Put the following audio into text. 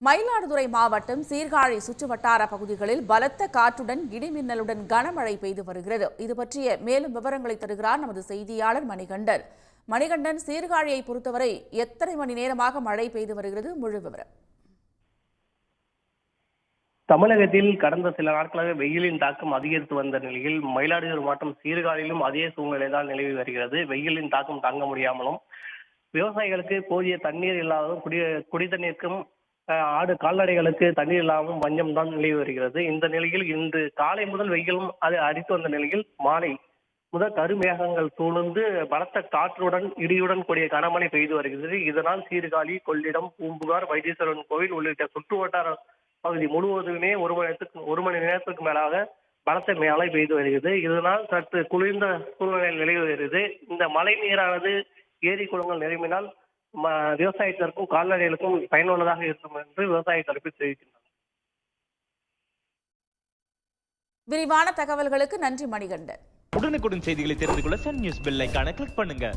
மயிலாடுதுறை மாவட்டம் சீர்காழி சுற்றுவட்டார பகுதிகளில் பலத்த காற்றுடன் இடிமின்னலுடன் கனமழை பெய்து வருகிறது. இது பற்றிய மேலும் விவரங்களை தருகிறார் நமது செய்தியாளர் மணிகண்டன். மணிகண்டன், சீர்காழியை பொறுத்தவரை எத்தனை மணி நேரமாக மழை பெய்து வருகிறது? முழு விவரம். தமிழகத்தில் கடந்த சில நாட்களாக வெயிலின் தாக்கம் அதிகரித்து வந்த நிலையில் மயிலாடுதுறை மாவட்டம் சீர்காழியிலும் அதே சூழ்நிலை தான் நிலவி வருகிறது. வெயிலின் தாக்கம் தாங்க முடியாமலும் விவசாயிகளுக்கு போதிய தண்ணீர் இல்லாததும் குடி தண்ணீருக்கும் ஆடு கால்நடைகளுக்கு தண்ணீர் இல்லாமல் பஞ்சம் தான் நிலவி வருகிறது. இந்த நிலையில் இன்று காலை முதல் வெயிலும் அது அடித்து வந்த நிலையில் மாலை முதல் கருமேகங்கள் சூழ்ந்து பலத்த காற்றுடன் இடியுடன் கூடிய கனமழை பெய்து வருகிறது. இதனால் சீர்காழி, கொள்ளிடம், பூம்புகார், வைத்தீஸ்வரன் கோவில் உள்ளிட்ட சுற்று வட்டார பகுதி முழுவதுமே ஒரு மணி நேரத்துக்கு மேலாக பலத்த மழை பெய்து வருகிறது. இதனால் சற்று குளிர்ந்த சூழ்நிலை நிலவி வருகிறது. இந்த மழை நீரானது ஏரி குளங்கள் நிரம்பினால் விவசாயத்திற்கும் கால்நடைகளுக்கும் பயனுள்ளதாக இருக்கும் என்று விவசாய தரப்பில் தெரிவிக்கின்றனர். விரிவான தகவல்களுக்கு நன்றி மணிகண்டன். உடனுக்குடன் செய்திகளை தெரிந்து கொள்ள சன் நியூஸ் பெல் ஐகானை கிளிக் பண்ணுங்க.